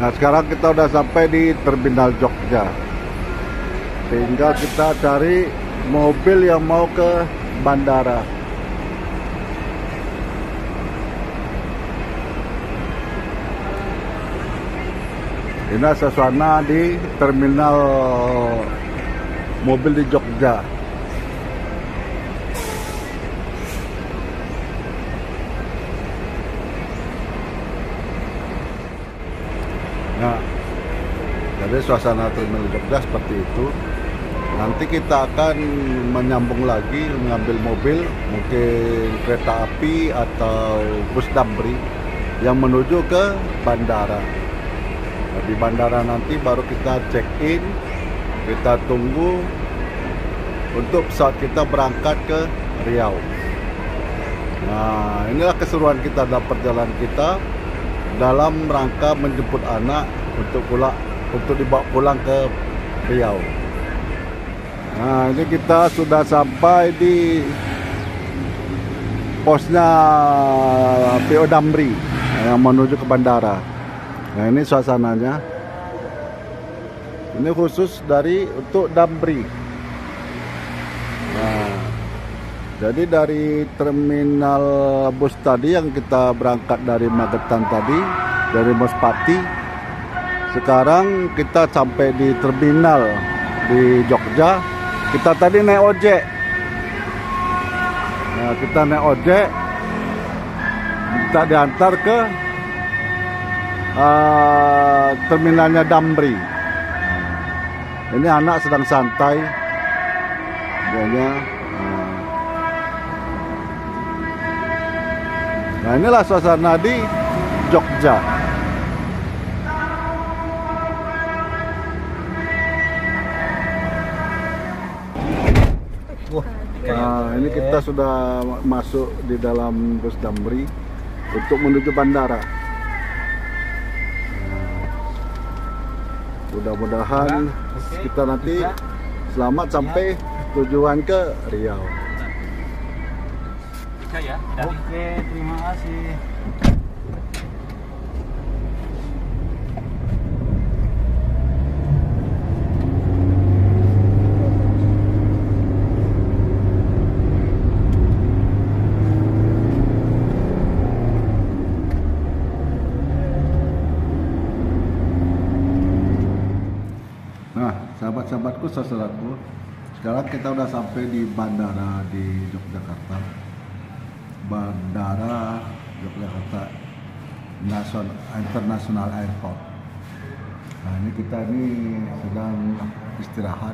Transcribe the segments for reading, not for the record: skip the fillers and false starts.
Nah, sekarang kita udah sampai di Terminal Jogja. Tinggal kita cari mobil yang mau ke bandara. Ini suasana di terminal mobil di Jogja. Nah, jadi suasana terminal Jogja seperti itu. Nanti kita akan menyambung lagi, mengambil mobil, mungkin kereta api atau bus Damri yang menuju ke bandara. Nah, di bandara nanti baru kita check in, kita tunggu untuk pesawat kita berangkat ke Riau. Nah, inilah keseruan kita dalam perjalanan kita dalam rangka menjemput anak untuk dibawa pulang ke Riau. Nah, ini kita sudah sampai di posnya PO Damri yang menuju ke bandara. Nah, ini suasananya. Ini khusus untuk Damri. Nah, jadi dari terminal bus tadi yang kita berangkat dari Magetan tadi, dari Mespati, sekarang kita sampai di terminal di Jogja. Kita tadi naik ojek. Nah, kita naik ojek, kita diantar ke terminalnya Damri. Ini anak sedang santai. Nah, inilah suasana di Jogja. Nah, ini kita sudah masuk di dalam bus Damri untuk menuju bandara. Mudah-mudahan kita nanti selamat sampai tujuan ke Riau. Oke, terima kasih. Sahabat-sahabatku, saudaraku, sekarang kita udah sampai di bandara di Yogyakarta. Bandara Yogyakarta International Airport. Nah, ini kita sedang istirahat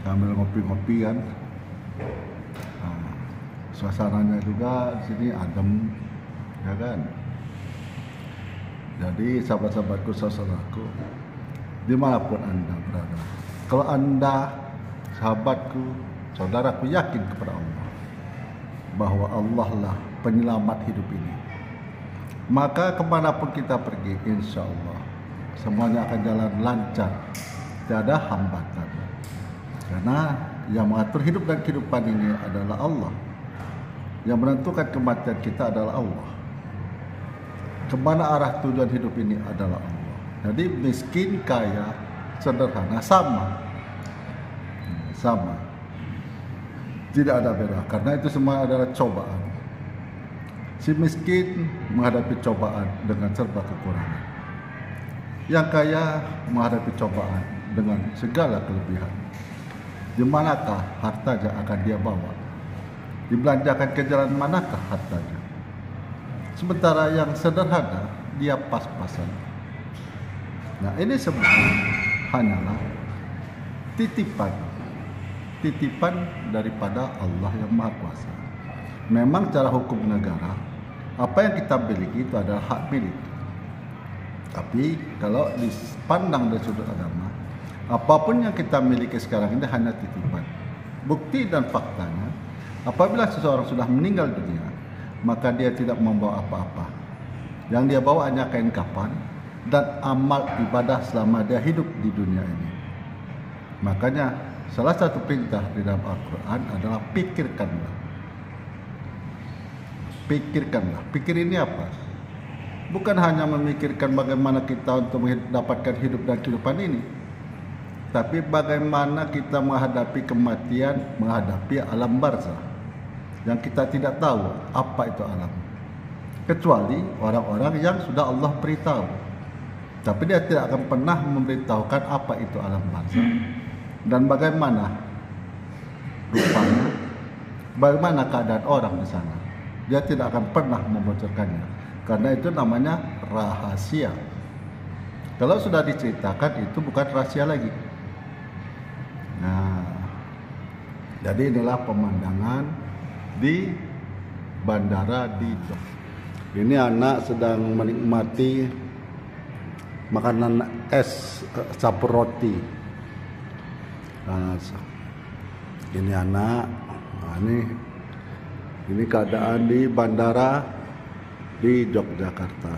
sambil ngopi-ngopi kan. Nah, suasananya juga di sini adem, ya kan. Jadi sahabat-sahabatku, saudaraku, dimanapun Anda berada, kalau Anda, sahabatku, saudaraku, yakin kepada Allah bahwa Allah lah penyelamat hidup ini, maka kemanapun kita pergi, insya Allah semuanya akan jalan lancar, tidak ada hambatan. Karena yang mengatur hidup dan kehidupan ini adalah Allah. Yang menentukan kematian kita adalah Allah. Kemana arah tujuan hidup ini adalah Allah. Jadi miskin, kaya, sederhana, sama. Tidak ada beda, karena itu semua adalah cobaan. Si miskin menghadapi cobaan dengan serba kekurangan. Yang kaya menghadapi cobaan dengan segala kelebihan. Di manakah hartanya akan dia bawa? Dibelanjakan ke jalan manakah hartanya? Sementara yang sederhana, dia pas-pasan. Nah, ini semua hanyalah titipan daripada Allah yang Maha Kuasa. Memang cara hukum negara, apa yang kita miliki itu adalah hak milik. Tapi kalau dipandang dari sudut agama, apapun yang kita miliki sekarang ini hanya titipan. Bukti dan faktanya, apabila seseorang sudah meninggal dunia, maka dia tidak membawa apa-apa. Yang dia bawa hanya kain kafan dan amal ibadah selama dia hidup di dunia ini. Makanya salah satu perintah di dalam Al-Quran adalah pikirkanlah. Pikir ini apa? bukan hanya memikirkan bagaimana kita untuk mendapatkan hidup dan kehidupan ini, tapi bagaimana kita menghadapi kematian, menghadapi alam barzah yang kita tidak tahu apa itu alam, kecuali orang-orang yang sudah Allah beritahu. Tapi dia tidak akan pernah memberitahukan apa itu alam barzah dan bagaimana rupanya, bagaimana keadaan orang di sana. Dia tidak akan pernah membocorkannya, karena itu namanya rahasia. Kalau sudah diceritakan, itu bukan rahasia lagi. Nah, jadi inilah pemandangan di bandara di Jogja. Ini anak sedang menikmati makanan es campur roti. Nah, ini anak, nah, ini keadaan di bandara di Yogyakarta.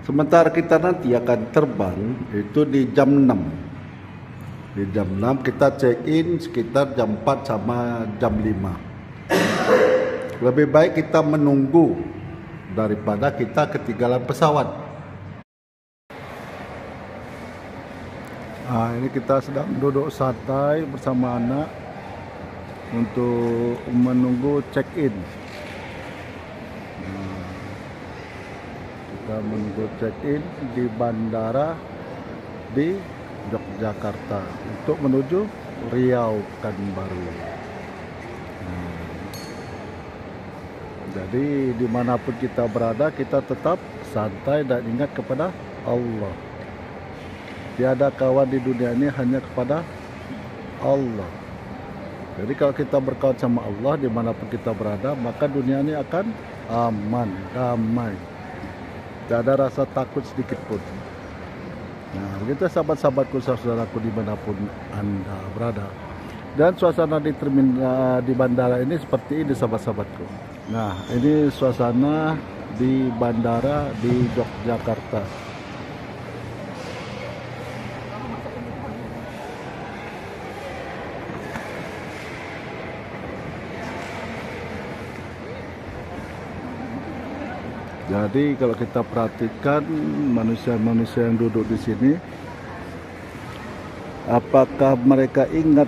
Sementara kita nanti akan terbang itu di jam 6. Di jam 6 kita check-in sekitar jam 4 sama jam 5. Lebih baik kita menunggu daripada kita ketinggalan pesawat. Nah, ini kita sedang duduk santai bersama anak untuk menunggu check-in. Nah, kita menunggu check-in di bandara di Yogyakarta untuk menuju Riau Pekanbaru. Jadi dimanapun kita berada, kita tetap santai dan ingat kepada Allah. Tiada kawan di dunia ini, hanya kepada Allah. Jadi kalau kita berkawan sama Allah dimanapun kita berada, maka dunia ini akan aman, damai. Tidak ada rasa takut sedikit pun. Nah, begitu sahabat-sahabatku, saudaraku dimanapun Anda berada. Dan suasana di bandara ini seperti ini, sahabat-sahabatku. Nah, ini suasana di bandara di Yogyakarta. Jadi kalau kita perhatikan manusia-manusia yang duduk di sini, apakah mereka ingat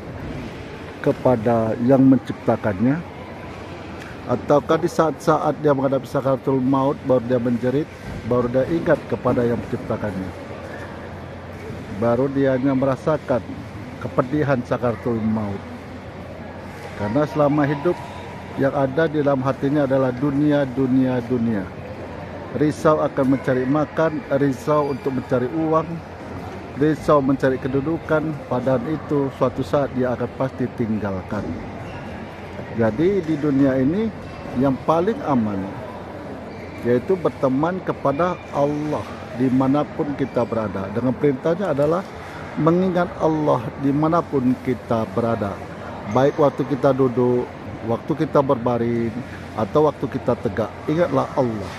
kepada yang menciptakannya, ataukah di saat-saat dia menghadapi sakaratul maut baru dia menjerit, baru dia ingat kepada yang menciptakannya, baru dia hanya merasakan kepedihan sakaratul maut. Karena selama hidup yang ada di dalam hatinya adalah dunia, dunia, dunia. Risau akan mencari makan, risau untuk mencari uang, risau mencari kedudukan, padahal itu suatu saat dia akan pasti tinggalkan. Jadi di dunia ini yang paling aman yaitu berteman kepada Allah dimanapun kita berada. Dengan perintahnya adalah mengingat Allah dimanapun kita berada, baik waktu kita duduk, waktu kita berbaring, atau waktu kita tegak. Ingatlah Allah.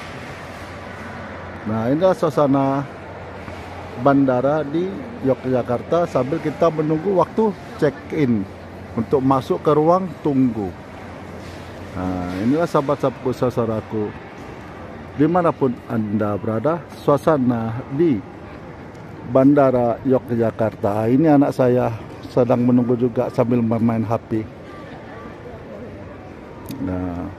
Nah, inilah suasana bandara di Yogyakarta sambil kita menunggu waktu check-in untuk masuk ke ruang tunggu. Nah, inilah sahabat-sahabatku, saudaraku dimanapun Anda berada, suasana di bandara Yogyakarta. Ini anak saya sedang menunggu juga sambil bermain HP. Nah,